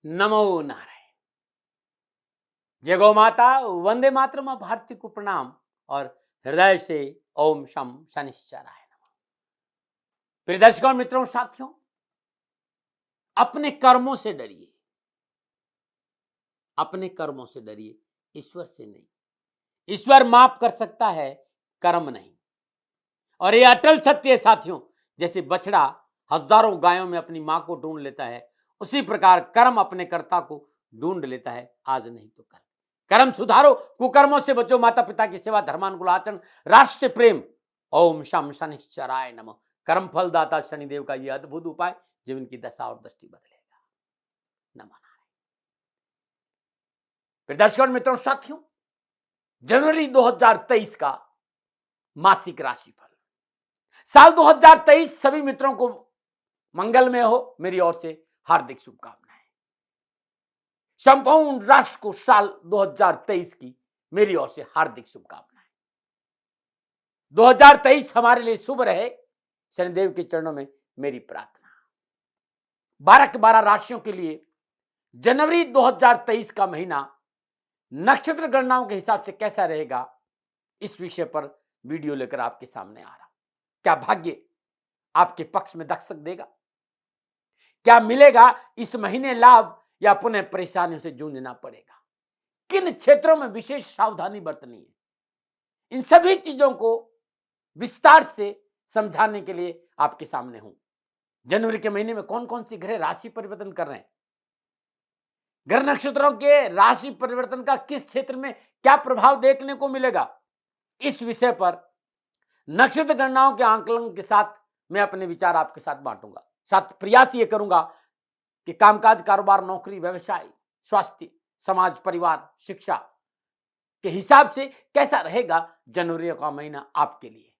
नमो नारायण। जय गौ माता, वंदे मातरम, भारती को प्रणाम और हृदय से ओम शम शनिश्चराय नमः। प्रिय दर्शकों, मित्रों, साथियों, अपने कर्मों से डरिए, अपने कर्मों से डरिए, ईश्वर से नहीं। ईश्वर माफ कर सकता है, कर्म नहीं। और ये अटल सत्य है साथियों। जैसे बछड़ा हजारों गायों में अपनी मां को ढूंढ लेता है, उसी प्रकार कर्म अपने कर्ता को ढूंढ लेता है, आज नहीं तो कल। कर्म सुधारो, कुकर्मों से बचो, माता पिता की सेवा, धर्मानुकूल आचरण, राष्ट्र प्रेम। ओम शम शनिश्चराय नमः। कर्म फलदाता शनिदेव का यह अद्भुत उपाय जीवन की दशा और दृष्टि बदलेगा। नमो नारायण। फिर दर्शकों, मित्रों, साथियों, जनवरी 2023 का मासिक राशिफल। साल 2023 सभी मित्रों को मंगलमय हो, मेरी ओर से हार्दिक शुभकामनाएं। संपूर्ण राष्ट्र को साल 2023 की मेरी ओर से हार्दिक शुभकामनाएं। 2023 हमारे लिए शुभ रहे, शनिदेव के चरणों में मेरी प्रार्थना। 12 के 12 राशियों के लिए जनवरी 2023 का महीना नक्षत्र गणनाओं के हिसाब से कैसा रहेगा, इस विषय पर वीडियो लेकर आपके सामने आ रहा हूं। क्या भाग्य आपके पक्ष में दस्तक देगा? क्या मिलेगा इस महीने लाभ या पुनः परेशानियों से जूझना पड़ेगा? किन क्षेत्रों में विशेष सावधानी बरतनी है? इन सभी चीजों को विस्तार से समझाने के लिए आपके सामने हूं। जनवरी के महीने में कौन कौन सी ग्रह राशि परिवर्तन कर रहे हैं, ग्रह नक्षत्रों के राशि परिवर्तन का किस क्षेत्र में क्या प्रभाव देखने को मिलेगा, इस विषय पर नक्षत्र गणनाओं के आंकलन के साथ मैं अपने विचार आपके साथ बांटूंगा। साथ प्रयास ये करूंगा कि कामकाज, कारोबार, नौकरी, व्यवसाय, स्वास्थ्य, समाज, परिवार, शिक्षा के हिसाब से कैसा रहेगा जनवरी का महीना आपके लिए।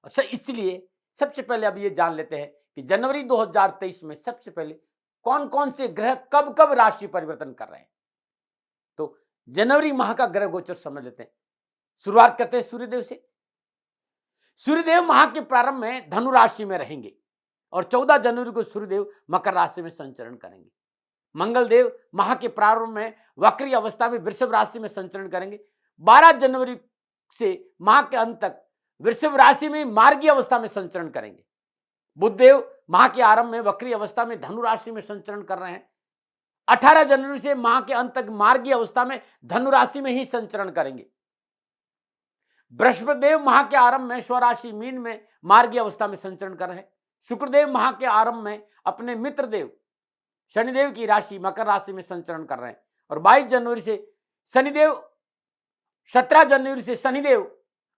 अच्छा, इसलिए सबसे पहले अब ये जान लेते हैं कि जनवरी 2023 में सबसे पहले कौन कौन से ग्रह कब कब राशि परिवर्तन कर रहे हैं। तो जनवरी माह का ग्रह गोचर समझ लेते हैं। शुरुआत करते हैं सूर्यदेव से। सूर्यदेव माह के प्रारंभ में धनु राशि में रहेंगे और 14 जनवरी को सूर्यदेव मकर राशि में संचरण करेंगे। मंगलदेव माह के प्रारंभ में वक्री अवस्था में वृषभ राशि में संचरण करेंगे। 12 जनवरी से माह के अंत तक वृषभ राशि में मार्गी अवस्था में संचरण करेंगे। बुधदेव माह के आरंभ में वक्री अवस्था में धनु राशि में संचरण कर रहे हैं। 18 जनवरी से माह के अंत तक मार्गी अवस्था में धनु राशि में ही संचरण करेंगे। बृहस्पतिदेव माह के आरंभ में स्वराशि मीन में मार्गी अवस्था में संचरण कर रहे हैं। शुक्रदेव माह के आरंभ में अपने मित्र देव शनिदेव की राशि मकर राशि में संचरण कर रहे हैं। और 22 जनवरी से शनिदेव 17 जनवरी से शनिदेव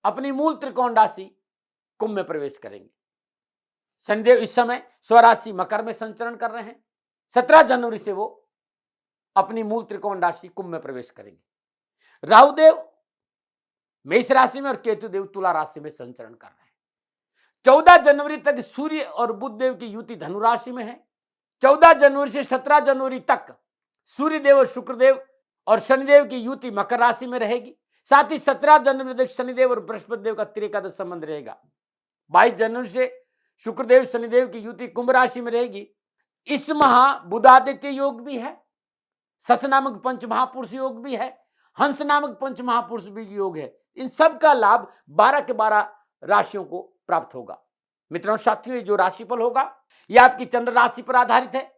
अपनी मूल त्रिकोण राशि कुंभ में प्रवेश करेंगे। शनिदेव इस समय स्वराशि मकर में संचरण कर रहे हैं। 17 जनवरी से वो अपनी मूल त्रिकोण राशि कुंभ में प्रवेश करेंगे। राहुदेव मेष राशि में और केतुदेव तुला राशि में संचरण कर रहे हैं। 14 जनवरी तक सूर्य और बुधदेव की युति धनु राशि में है। 14 जनवरी से 17 जनवरी तक सूर्यदेव और शुक्रदेव और शनिदेव की युति मकर राशि में रहेगी। साथ ही 17 जनवरी तक शनिदेव और बृहस्पति देव का त्रिकादश संबंध रहेगा। 22 जनवरी से शुक्रदेव शनिदेव की युति कुंभ राशि में रहेगी। इस माह बुधादित्य योग भी है, सस नामक पंच महापुरुष योग भी है, हंस नामक पंच महापुरुष भी योग है। इन सब का लाभ 12 के 12 राशियों को प्राप्त होगा। मित्रों, साथियों, ये जो राशिफल होगा यह आपकी चंद्र राशि पर आधारित है,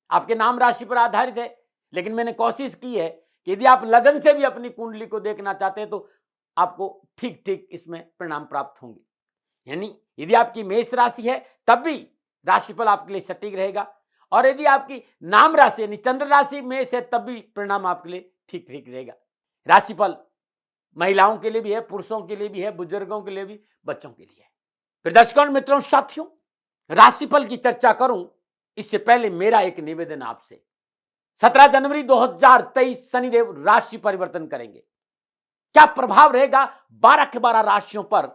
आपके नाम राशि पर आधारित है। लेकिन मैंने कोशिश की है कि यदि आप लगन से भी अपनी कुंडली को देखना चाहते हैं तो आपको ठीक ठीक इसमें परिणाम प्राप्त होंगे। यानी यदि आपकी मेष राशि है तब भी राशिफल आपके लिए सटीक रहेगा, और यदि आपकी नाम राशि यानी चंद्र राशि मेष है तब भी परिणाम आपके लिए ठीक ठीक रहेगा। राशिफल महिलाओं के लिए भी है, पुरुषों के लिए भी है, बुजुर्गों के लिए भी, बच्चों के लिए है। फिर दर्शकों, मित्रों, साथियों, राशिफल की चर्चा करूं इससे पहले मेरा एक निवेदन आपसे। 17 जनवरी 2023 शनिदेव राशि परिवर्तन करेंगे। क्या प्रभाव रहेगा 12 के 12 राशियों पर?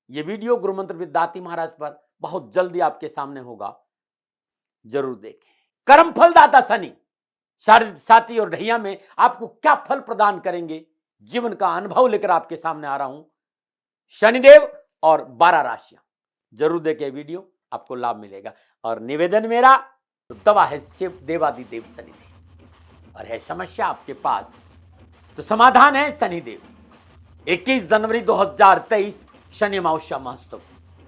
यह वीडियो गुरु मंत्र विद्यार्थी महाराज पर बहुत जल्दी आपके सामने होगा, जरूर देखें। कर्म फलदाता शनि साथी और ढैया में आपको क्या फल प्रदान करेंगे, जीवन का अनुभव लेकर आपके सामने आ रहा हूं। शनिदेव और 12 राशियां, जरूर देखें वीडियो, आपको लाभ मिलेगा। और निवेदन मेरा, तो दवा है शिव देवादिदेव शनिदेव। और है समस्या आपके पास तो समाधान है शनिदेव। 21 जनवरी 2023 शनि अमावस्या महोत्सव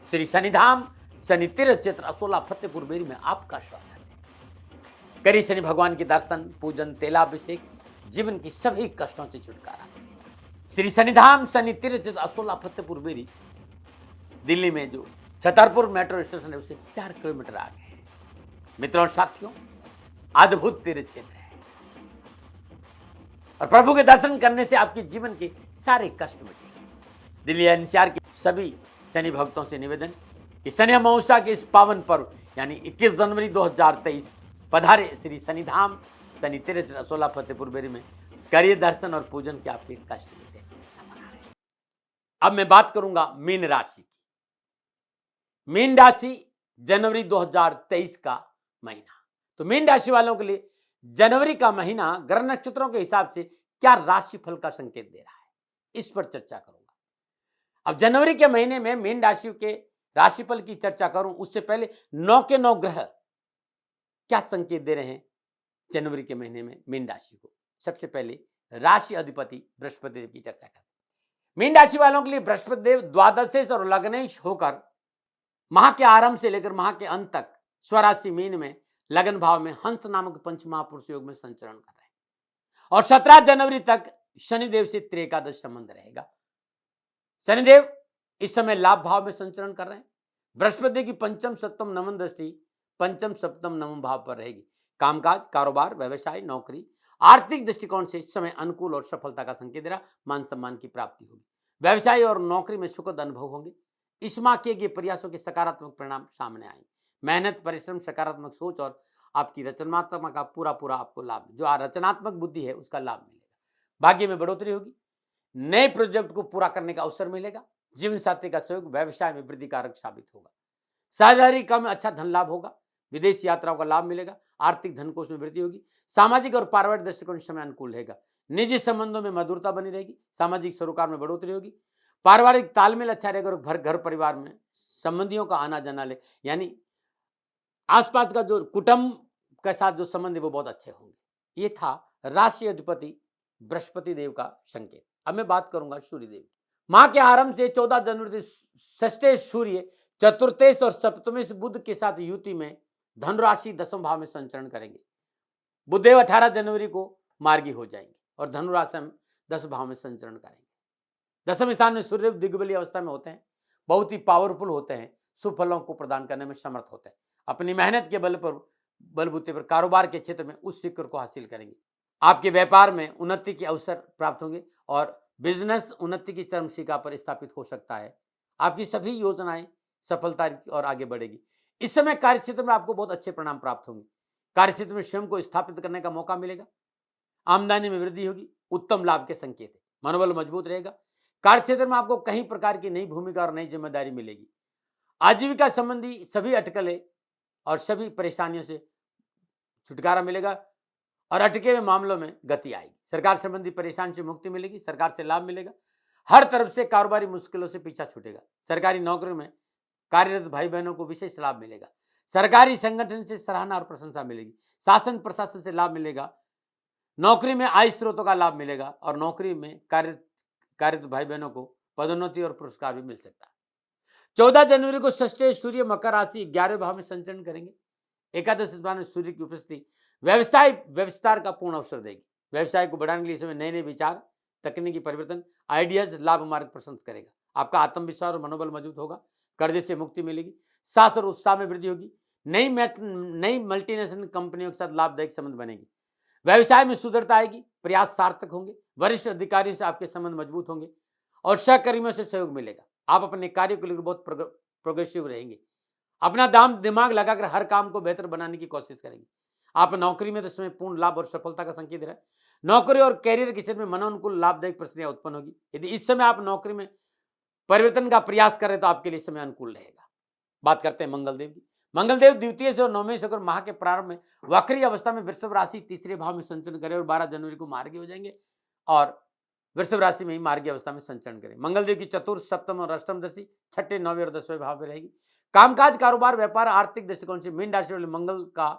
श्री शनिधाम शनि तीर्थ क्षेत्र असोला फतेहपुर बेरी में आपका स्वागत है। करिए शनि भगवान के दर्शन, पूजन, तेलाभिषेक, जीवन की सभी कष्टों से छुटकारा। श्री शनिधाम शनि तीर्थ क्षेत्र असोला फतेहपुर बेरी दिल्ली में जो छतरपुर मेट्रो स्टेशन है उससे 4 किलोमीटर आगे है। मित्रों और साथियों, अद्भुत तीर्थ क्षेत्र है और प्रभु के दर्शन करने से आपके जीवन के सारे कष्ट मिटेंगे। दिल्ली एनसीआर के सभी शनि भक्तों से निवेदन कि शनि अमावस्या के इस पावन पर्व यानी 21 जनवरी 2023 पधारे श्री शनिधाम शनि तीर्थ असोला फतेहपुर बेरी में, करिए दर्शन और पूजन के आपके कष्ट मिटे। अब मैं बात करूंगा मीन राशि की। मीन राशि जनवरी 2023 का महीना, तो मीन राशि वालों के लिए जनवरी का महीना ग्रह नक्षत्रों के हिसाब से क्या राशिफल का संकेत दे रहा है, इस पर चर्चा करूंगा। अब जनवरी के महीने में मीन राशि के राशिफल की चर्चा करूं उससे पहले 9 के 9 ग्रह क्या संकेत दे रहे हैं जनवरी के महीने में मीन राशि को। सबसे पहले राशि अधिपति बृहस्पति देव की चर्चा करें। मीन राशि वालों के लिए बृहस्पति देव द्वादशेश और लग्नेश होकर माह के आरंभ से लेकर माह के अंत तक स्वराशि मीन में लगन भाव में हंस नामक पंच महापुरुष योग में संचरण कर रहे हैं और 17 जनवरी तक शनिदेव से त्रिएकादश संबंध रहेगा। शनिदेव इस समय लाभ भाव में संचरण कर रहे हैं। बृहस्पति की पंचम सप्तम नवम दृष्टि पंचम सप्तम नवम भाव पर रहेगी। कामकाज, कारोबार, व्यवसाय, नौकरी, आर्थिक दृष्टिकोण से इस समय अनुकूल और सफलता का संकेत दे रहा। मान सम्मान की प्राप्ति होगी। व्यवसाय और नौकरी में सुखद अनुभव होंगे। इस माह किए गए प्रयासों के सकारात्मक परिणाम सामने आएंगे। मेहनत, परिश्रम, सकारात्मक सोच और आपकी रचनात्मक का पूरा आपको लाभ, जो रचनात्मक बुद्धि है उसका लाभ मिलेगा। भाग्य में बढ़ोतरी होगी। नए प्रोजेक्ट को पूरा करने का अवसर मिलेगा। जीवन साथी का सहयोग व्यवसाय में वृद्धि कारक साबित होगा। साझेदारी काम में अच्छा धन लाभ होगा। विदेश यात्राओं का लाभ मिलेगा। आर्थिक धन कोष में वृद्धि होगी। सामाजिक और पारिवारिक दृष्टिकोण समय अनुकूल रहेगा। निजी संबंधों में मधुरता बनी रहेगी। सामाजिक सरोकार में बढ़ोतरी होगी। पारिवारिक तालमेल अच्छा रहेगा और घर परिवार में संबंधियों का आना जाना ले यानी आसपास का जो कुटुंब के साथ जो संबंध है वो बहुत अच्छे होंगे। ये था राशि अधिपति बृहस्पति देव का संकेत। अब मैं बात करूंगा सूर्य देव की। माह के आरंभ से 14 जनवरी षष्ठेश सूर्य चतुर्थेश और सप्तमेश बुध के साथ युति में धनुराशि दसम भाव में संचरण करेंगे। बुधदेव 18 जनवरी को मार्गी हो जाएंगे और धनुराशि में 10 भाव में संचरण करेंगे। दसम स्थान में सूर्यदेव दिग्बली अवस्था में होते हैं। बहुत ही पावरफुल होते हैं। शुभ फलों को प्रदान करने में समर्थ होते हैं। अपनी मेहनत के बलबूते पर कारोबार के क्षेत्र में उस शिखर को हासिल करेंगे। आपके व्यापार में उन्नति के अवसर प्राप्त होंगे और बिजनेस उन्नति की चरम सीमा पर स्थापित हो सकता है। आपकी सभी योजनाएं सफलता और आगे बढ़ेगी। इस समय कार्य क्षेत्र में आपको बहुत अच्छे परिणाम प्राप्त होंगे। कार्य क्षेत्र में स्वयं को स्थापित करने का मौका मिलेगा। आमदनी में वृद्धि होगी। उत्तम लाभ के संकेत है। मनोबल मजबूत रहेगा। कार्य क्षेत्र में आपको कई प्रकार की नई भूमिका और नई जिम्मेदारी मिलेगी। आजीविका संबंधी सभी अटकलें और सभी परेशानियों से छुटकारा मिलेगा और अटके हुए मामलों में गति आएगी। सरकार संबंधी परेशानी से मुक्ति मिलेगी। सरकार से लाभ मिलेगा। हर तरफ से कारोबारी मुश्किलों से पीछा छूटेगा। सरकारी नौकरी में कार्यरत भाई बहनों को विशेष लाभ मिलेगा। सरकारी संगठन से सराहना और प्रशंसा मिलेगी। शासन प्रशासन से लाभ मिलेगा। नौकरी में आय स्रोतों का लाभ मिलेगा और नौकरी में कार्यरत भाई बहनों को पदोन्नति और पुरस्कार भी मिल सकता है। 14 जनवरी को षष्ठेश सूर्य मकर राशि 11वें भाव में संचरण करेंगे। एकादश स्थान में सूर्य की उपस्थिति व्यवसाय विस्तार का पूर्ण अवसर देगी। व्यवसाय को बढ़ाने के लिए समय नए नए विचार, तकनीकी परिवर्तन, आइडियाज लाभ मार्ग प्रशंस करेगा। आपका आत्मविश्वास और मनोबल मजबूत होगा। कर्जे से मुक्ति मिलेगी। साहस और उत्साह में वृद्धि होगी। नई मल्टीनेशनल कंपनियों के साथ लाभदायक संबंध बनेगी। व्यवसाय में सुदृढ़ता आएगी। प्रयास सार्थक होंगे। वरिष्ठ अधिकारियों से आपके संबंध मजबूत होंगे और सहकर्मियों से सहयोग मिलेगा। आप अपने कार्य को लेकर बहुत प्रोग्रेसिव रहेंगे। अपना दिमाग लगाकर हर काम को बेहतर बनाने की कोशिश करेंगे। आप नौकरी में तो समय पूर्ण लाभ और सफलता का संकेत दे रहा है। नौकरी और कैरियर के क्षेत्र में मनोनुकूल लाभदायक परिस्थितियां उत्पन्न होगी। यदि इस समय आप नौकरी में परिवर्तन का प्रयास करें तो आपके लिए समय अनुकूल रहेगा। बात करते हैं मंगलदेव की। मंगलदेव द्वितीय से और 9वें से होकर माह के प्रारंभ में वक्री अवस्था में वृषभ राशि तीसरे भाव में संचरण करें और 12 जनवरी को मार्गी हो जाएंगे और वृषभ राशि में ही मार्गी अवस्था में संचरण करें। मंगलदेव की चतुर्थ, सप्तम और अष्टम दशा 6, 9वें और 10वें भाव में रहेगी। कामकाज, कारोबार, व्यापार, आर्थिक दृष्टिकोण से मीन राशि वाले मंगल का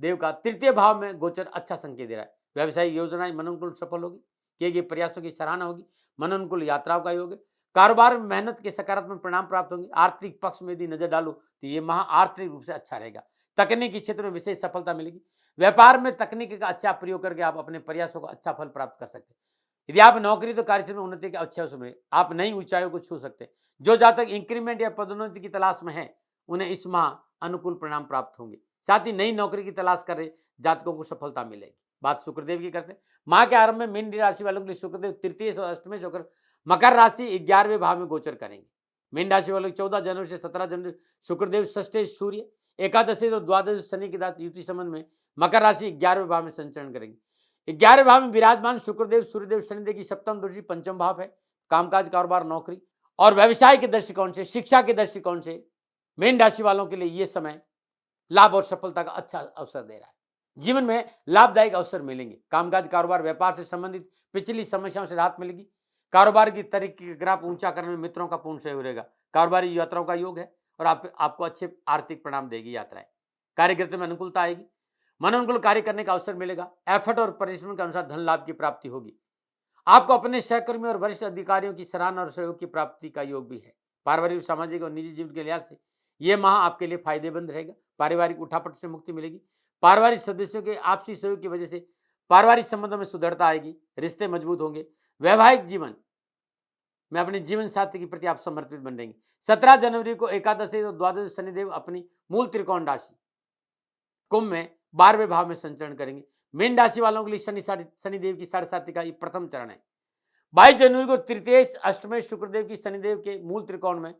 देव का तृतीय भाव में गोचर अच्छा संकेत दे रहा है। व्यवसायिक योजनाएं मनोनुकूल सफल होगी, किए गए प्रयासों की सराहना होगी, मनोनुकूल यात्राओं का योग है। कारोबार में मेहनत के सकारात्मक परिणाम प्राप्त होंगे। आर्थिक पक्ष में यदि नजर डालो तो ये माह आर्थिक रूप से अच्छा रहेगा। तकनीकी क्षेत्र में विशेष सफलता मिलेगी। व्यापार में तकनीक का अच्छा प्रयोग करके आप अपने प्रयासों को अच्छा फल प्राप्त कर सकते हैं। यदि आप नौकरी तो कार्यक्षेत्र में उन्नति के अच्छे अवसर मिले, आप नई ऊंचाइयों को छू सकते हैं। जो जातक इंक्रीमेंट या पदोन्नति की तलाश में है उन्हें इस माह अनुकूल परिणाम प्राप्त होंगे। साथ ही नई नौकरी की तलाश कर रहे जातकों को सफलता मिलेगी। बात शुक्रदेव की करते हैं। माह के आरंभ में मीन राशि वालों के लिए शुक्रदेव तृतीय और अष्टमें होकर मकर राशि 11वें भाव में गोचर करेंगे। मीन राशि वालों 14 जनवरी से 17 जनवरी शुक्रदेव षष्ठे सूर्य, एकादशी और द्वादश शनि के साथ युति संबंध में मकर राशि 11वें भाव में संचरण करेंगे। 11वें भाव में विराजमान शुक्रदेव सूर्यदेव शनिदेव की सप्तम दृष्टि पंचम भाव है। कामकाज, कारोबार, नौकरी और व्यवसाय के दृष्टिकोण से, शिक्षा के दृष्टिकोण से मीन राशि वालों के लिए यह समय लाभ और सफलता का अच्छा अवसर दे रहा है। जीवन में लाभदायक अवसर मिलेंगे। कामकाज, कारोबार, व्यापार से संबंधित पिछली समस्याओं से राहत मिलेगी। कारोबार की तरक्की का ग्राफ ऊंचा करने में मित्रों का पूर्ण सहयोग रहेगा। कारोबारी यात्राओं का योग है और आपको अच्छे आर्थिक परिणाम देगी यात्राएं। कार्यक्षेत्र में अनुकूलता आएगी। मनोनुकूल कार्य करने का अवसर मिलेगा। एफर्ट और परिश्रम के अनुसार धन लाभ की प्राप्ति होगी। आपको अपने सहकर्मी और वरिष्ठ अधिकारियों की सराहना और सहयोग की प्राप्ति का योग भी है। पारिवारिक, सामाजिक और निजी जीवन के लिहाज से यह माह आपके लिए फायदेमंद रहेगा। पारिवारिक उठापट से मुक्ति मिलेगी। पारिवारिक सदस्यों के आपसी सहयोग की वजह से पारिवारिक संबंधों में सुदृढ़ता आएगी। रिश्ते मजबूत होंगे। वैवाहिक जीवन में अपने जीवन साथी के प्रति आप समर्पित बन रहेंगे। 17 जनवरी को एकादशी और द्वादश शनिदेव अपनी मूल त्रिकोण राशि कुंभ में 12वें भाव में संचरण करेंगे। मीन राशि वालों के लिए शनिदेव की 7.5 का प्रथम चरण है। 22 जनवरी को तृतीय अष्टमें शुक्रदेव की शनिदेव के मूल त्रिकोण में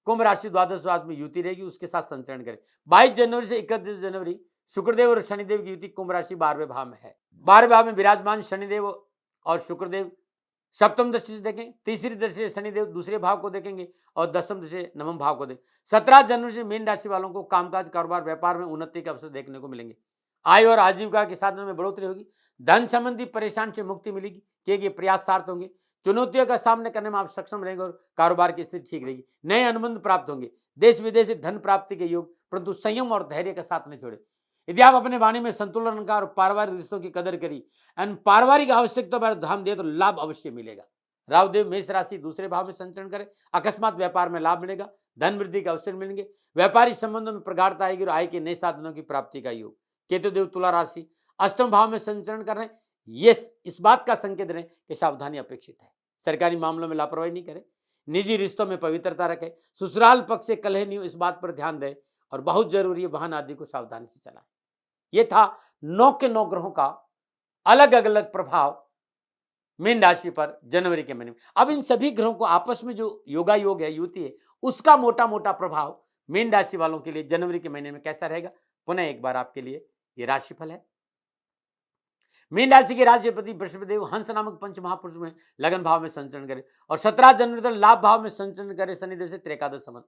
कुंभ राशि द्वादश राशि में युति रहेगी, उसके साथ संचरण करें। 22 जनवरी से 31 जनवरी शुक्रदेव और शनिदेव की युति कुंभ राशि 12वें भाव में है। 12वें भाव में विराजमान शनिदेव और शुक्रदेव सप्तम दृष्टि से देखें, तीसरी दृष्टि से शनिदेव दूसरे भाव को देखेंगे और दसम दृष्टि से नवम भाव को देखें। 17 जनवरी से मीन राशि वालों को कामकाज, कारोबार, व्यापार में उन्नति के अवसर देखने को मिलेंगे। आय और आजीविका के साधनों में बढ़ोतरी होगी। धन संबंधी परेशान से मुक्ति मिलेगी। किए गए प्रयास सार्थ होंगे। चुनौतियों का सामना करने में आप सक्षम रहेंगे और कारोबार की स्थिति ठीक रहेगी। नए अनुबंध प्राप्त होंगे। देश विदेश से धन प्राप्ति के योग, परंतु संयम और धैर्य का साथ नहीं छोड़े। यदि आप अपने वाणी में संतुलन का और पारिवारिक रिश्तों की कदर करी एंड पारिवारिक आवश्यकता पर ध्यान दिए तो लाभ अवश्य मिलेगा। राहुदेव मेष राशि दूसरे भाव में संचरण करें। अकस्मात व्यापार में लाभ मिलेगा। धन वृद्धि के अवसर मिलेंगे। व्यापारिक संबंधों में प्रगाढ़ता आएगी और आय के नए साधनों की प्राप्ति का योग। केतुदेव तुला राशि अष्टम भाव में संचरण कर रहे हैं। ये इस बात का संकेत रहे कि सावधानी अपेक्षित है। सरकारी मामलों में लापरवाही नहीं करें। निजी रिश्तों में पवित्रता रखें। ससुराल पक्ष से कलह नहीं हो, इस बात पर ध्यान दें और बहुत जरूरी है वाहन आदि को सावधानी से चलाएं। ये था 9 के 9 ग्रहों का अलग अलग प्रभाव मीन राशि पर जनवरी के महीने में। अब इन सभी ग्रहों को आपस में जो योगा योग है, युति है, उसका मोटा मोटा प्रभाव मीन राशि वालों के लिए जनवरी के महीने में कैसा रहेगा, पुनः एक बार आपके लिए ये राशिफल है। मीन राशि के राशिपति बृहस्पतिदेव हंस नामक पंच महापुरुष में लगन भाव में संचरण करे और 17 जनवरी तक लाभ भाव में संचरण करे शनिदेव से त्रैकादश संबंध।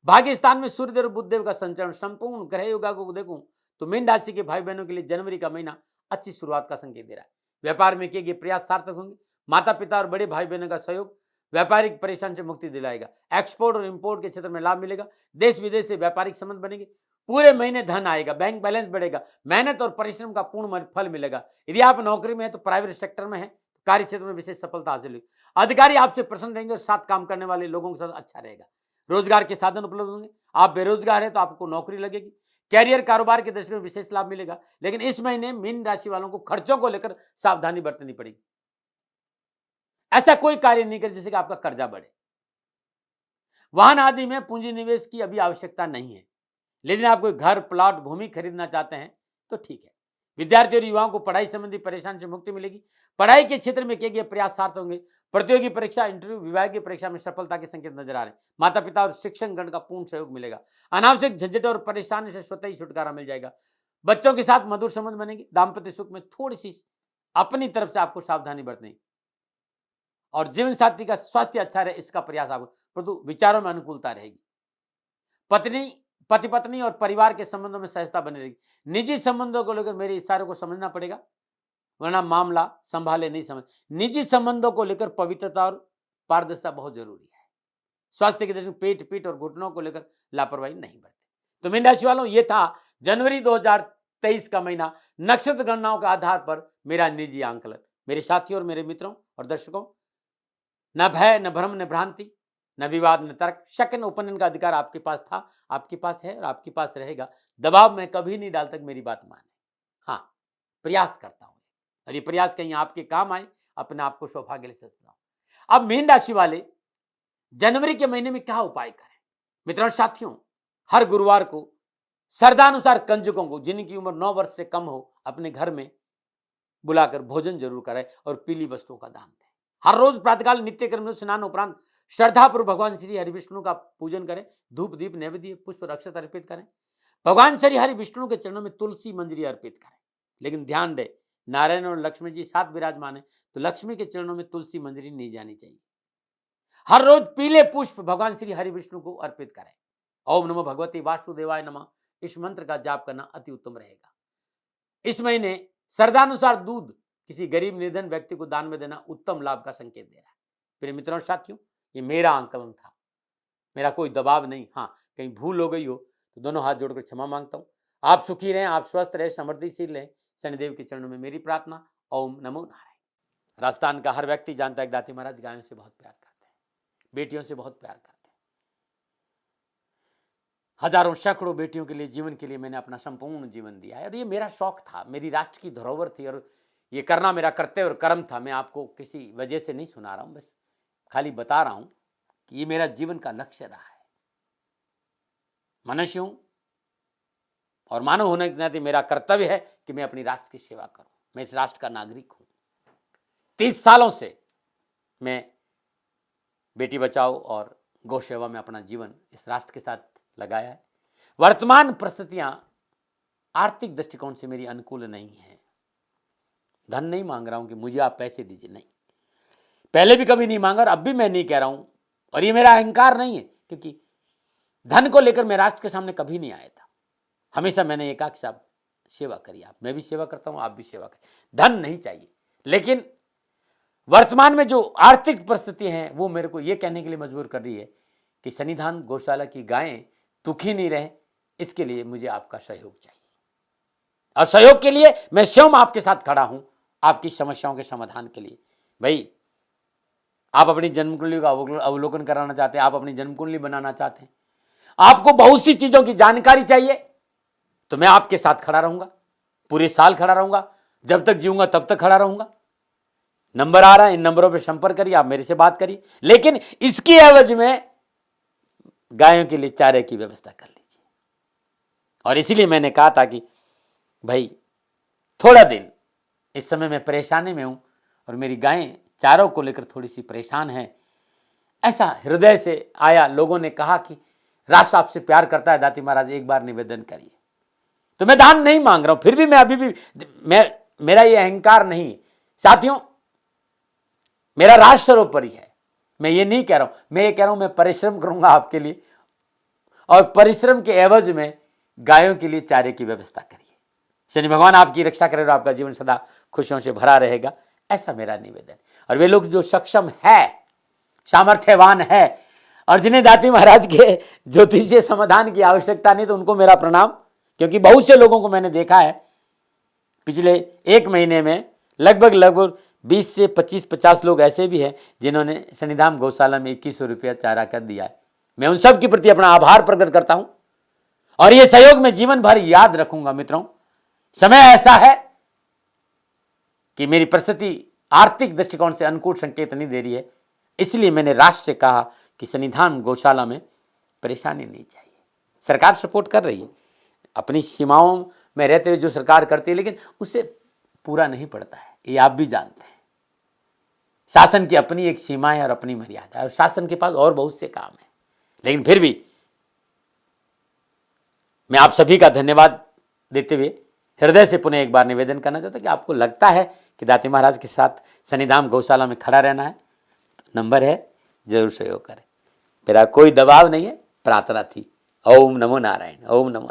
भाग्य स्थान में सूर्यदेव और बुधदेव का संचरण। संपूर्ण ग्रह योगा को देखूं तो मीन राशि के भाई बहनों के लिए जनवरी का महीना अच्छी शुरुआत का संकेत दे रहा है। व्यापार में किए गए प्रयास सार्थक होंगे। माता पिता और बड़े भाई बहनों का सहयोग व्यापारिक परेशानी से मुक्ति दिलाएगा। एक्सपोर्ट और इंपोर्ट के क्षेत्र में लाभ मिलेगा। देश विदेश से व्यापारिक संबंध बनेंगे। पूरे महीने धन आएगा। बैंक बैलेंस बढ़ेगा। मेहनत और परिश्रम का पूर्ण फल मिलेगा। यदि आप नौकरी में है तो प्राइवेट सेक्टर में है, कार्य क्षेत्र में विशेष सफलता हासिल हुई। अधिकारी आपसे प्रसन्न रहेंगे और साथ काम करने वाले लोगों के साथ अच्छा रहेगा। रोजगार के साधन उपलब्ध होंगे। आप बेरोजगार है तो आपको नौकरी लगेगी। कैरियर, कारोबार के दृष्टि में विशेष लाभ मिलेगा। लेकिन इस महीने मीन राशि वालों को खर्चों को लेकर सावधानी बरतनी पड़ेगी। ऐसा कोई कार्य नहीं करें जिससे कि आपका कर्जा बढ़े। वाहन आदि में पूंजी निवेश की अभी आवश्यकता नहीं है, लेकिन आप कोई घर, प्लॉट, भूमि खरीदना चाहते हैं तो ठीक है। विद्यार्थियों और युवाओं को पढ़ाई संबंधी परेशानी से मुक्ति मिलेगी। पढ़ाई के क्षेत्र में किए गए प्रयास सार्थक होंगे। प्रतियोगी परीक्षा, इंटरव्यू, विभागीय परीक्षा में सफलता के संकेत नजर आ रहे हैं। माता पिता और शिक्षक गण का पूर्ण सहयोग मिलेगा। अनावश्यक झंझट और परेशानी से स्वतः ही छुटकारा मिल जाएगा। बच्चों के साथ मधुर संबंध बनेंगे। दाम्पत्य सुख में थोड़ी सी अपनी तरफ से आपको सावधानी बरतनी और जीवन साथी का स्वास्थ्य अच्छा रहे इसका प्रयास आपको, परंतु विचारों में अनुकूलता रहेगी। पति पत्नी और परिवार के संबंधों में सहजता बनी रहेगी। निजी संबंधों को लेकर मेरे इशारों को समझना पड़ेगा, वरना मामला संभाले नहीं समझ। निजी संबंधों को लेकर पवित्रता और पारदर्शिता बहुत जरूरी है। स्वास्थ्य की दृष्टि में पेट, पीठ और घुटनों को लेकर लापरवाही नहीं बरते। तो मीन राशि वालों, ये था जनवरी 23 का महीना नक्षत्र गणनाओं के आधार पर मेरा निजी आंकलन। मेरे साथियों और मेरे मित्रों और दर्शकों, न भय, न भ्रम, न भ्रांति, न विवाद, न तर्क, शक, न उपनयन का अधिकार आपके पास था, आपके पास है और आपके पास रहेगा। दबाव में कभी नहीं डालता कि मेरी बात माने। हाँ, प्रयास करता हूं और ये प्रयास कहीं आपके काम आए, अपने आप को सौभाग्य से सजाऊं। अब मीन राशि वाले जनवरी के महीने में क्या उपाय करें? मित्रों साथियों, हर गुरुवार को श्रद्धानुसार कंजकों को जिनकी उम्र 9 वर्ष से कम हो अपने घर में बुलाकर भोजन जरूर करें और पीली वस्तुओं का दान दें। हर रोज प्रातःकाल नित्य कर्म स्नान उपरांत श्रद्धापूर्वक भगवान श्री हरि विष्णु का पूजन करें। धूप दीप नैवेद्य पुष्प अक्षत अर्पित करें। भगवान श्री हरि विष्णु के चरणों में तुलसी मंजरी अर्पित करें। लेकिन ध्यान दें, नारायण और लक्ष्मी जी साथ विराजमान है तो लक्ष्मी के चरणों में तुलसी मंजरी नहीं जानी चाहिए। हर रोज पीले पुष्प भगवान श्री हरि विष्णु को अर्पित करें। ओम नमो भगवते वासुदेवाय नमः, इस मंत्र का जाप करना अति उत्तम रहेगा। इस महीने श्रद्धानुसार दूध किसी गरीब निर्धन व्यक्ति को दान में देना उत्तम लाभ का संकेत दे रहा है। मेरे मित्रों साथियों, ये मेरा आंकलन था, मेरा कोई दबाव नहीं। हाँ, कहीं भूल हो गई हो तो दोनों हाथ जोड़कर क्षमा मांगता हूं। आप सुखी रहें, आप स्वस्थ रहें, समृद्धिशील रहें, शनिदेव के चरणों में मेरी प्रार्थना। ओम नमो नारायण। राजस्थान का हर व्यक्ति जानता है दाती महाराज गायों से बहुत प्यार करते हैं, बेटियों से बहुत प्यार करते हैं। हजारों सैकड़ों बेटियों के लिए, जीवन के लिए मैंने अपना संपूर्ण जीवन दिया है और ये मेरा शौक था, मेरी राष्ट्र की धरोहर थी और ये करना मेरा कर्तव्य और कर्म था। मैं आपको किसी वजह से नहीं सुना रहा हूं, बस खाली बता रहा हूं कि ये मेरा जीवन का लक्ष्य रहा है। मनुष्य हूं और मानव होने के नाते मेरा कर्तव्य है कि मैं अपनी राष्ट्र की सेवा करूं। मैं इस राष्ट्र का नागरिक हूं। 30 सालों से मैं बेटी बचाओ और गौ सेवा में अपना जीवन इस राष्ट्र के साथ लगाया है। वर्तमान परिस्थितियां आर्थिक दृष्टिकोण से मेरी अनुकूल नहीं है। धन नहीं मांग रहा हूं कि मुझे आप पैसे दीजिए, नहीं, पहले भी कभी नहीं मांगा और अब भी मैं नहीं कह रहा हूं। और ये मेरा अहंकार नहीं है, क्योंकि धन को लेकर मैं राष्ट्र के सामने कभी नहीं आया था। हमेशा मैंने एक आख साहब सेवा करी, आप, मैं भी सेवा करता हूं, आप भी सेवा करें। धन नहीं चाहिए, लेकिन वर्तमान में जो आर्थिक परिस्थिति है वो मेरे को ये कहने के लिए मजबूर कर रही है कि सन्निधान गौशाला की गायें दुखी नहीं रहे, इसके लिए मुझे आपका सहयोग चाहिए। और सहयोग के लिए मैं स्वयं आपके साथ खड़ा हूं, आपकी समस्याओं के समाधान के लिए। भाई, आप अपनी जन्म कुंडली का अवलोकन कराना चाहते हैं, आप अपनी जन्म कुंडली बनाना चाहते हैं, आपको बहुत सी चीजों की जानकारी चाहिए, तो मैं आपके साथ खड़ा रहूंगा, पूरे साल खड़ा रहूंगा, जब तक जीऊंगा तब तक खड़ा रहूंगा। नंबर आ रहा है, इन नंबरों पर संपर्क करिए, आप मेरे से बात करिए, लेकिन इसकी एवज में गायों के लिए चारे की व्यवस्था कर लीजिए। और इसीलिए मैंने कहा था कि भाई थोड़ा दिन इस समय मैं परेशानी में हूं और मेरी गायें चारों को लेकर थोड़ी सी परेशान हैं। ऐसा हृदय से आया, लोगों ने कहा कि राष्ट्र आपसे प्यार करता है दाती महाराज, एक बार निवेदन करिए। तो मैं दान नहीं मांग रहा हूं, फिर भी मैं अभी भी मेरा ये अहंकार नहीं साथियों, मेरा राष्ट्र सर्वोपरि है। मैं ये नहीं कह रहा हूं, मैं ये कह रहा हूं मैं परिश्रम करूंगा आपके लिए, और परिश्रम के एवज में गायों के लिए चारे की व्यवस्था करिए। शनि भगवान आपकी रक्षा करे और आपका जीवन सदा खुशियों से भरा रहेगा, ऐसा मेरा निवेदन। और वे लोग जो सक्षम है, सामर्थ्यवान है और जिन्हें दाती महाराज के ज्योतिषीय समाधान की आवश्यकता नहीं, तो उनको मेरा प्रणाम। क्योंकि बहुत से लोगों को मैंने देखा है पिछले 1 महीने में, लगभग 20 से 25-50 लोग ऐसे भी हैं जिन्होंने सन्निधान गौशाला में 2100 रुपया चारा कर दिया है। मैं उन सब के प्रति अपना आभार प्रकट करता हूं और ये सहयोग मैं जीवन भर याद रखूंगा। मित्रों, समय ऐसा है कि मेरी परिस्थिति आर्थिक दृष्टिकोण से अनुकूल संकेत नहीं दे रही है, इसलिए मैंने राष्ट्र से कहा कि सन्निधान गौशाला में परेशानी नहीं चाहिए। सरकार सपोर्ट कर रही है, अपनी सीमाओं में रहते हुए जो सरकार करती है, लेकिन उससे पूरा नहीं पड़ता है, ये आप भी जानते हैं। शासन की अपनी एक सीमा है और अपनी मर्यादा है, और शासन के पास और बहुत से काम है। लेकिन फिर भी मैं आप सभी का धन्यवाद देते हुए हृदय से पुनः एक बार निवेदन करना चाहता हूं कि आपको लगता है कि दाती महाराज के साथ सन्निधान गौशाला में खड़ा रहना है, तो नंबर है, जरूर सहयोग करें। मेरा कोई दबाव नहीं है, प्रार्थना थी। ओम नमो नारायण। ओम नमो।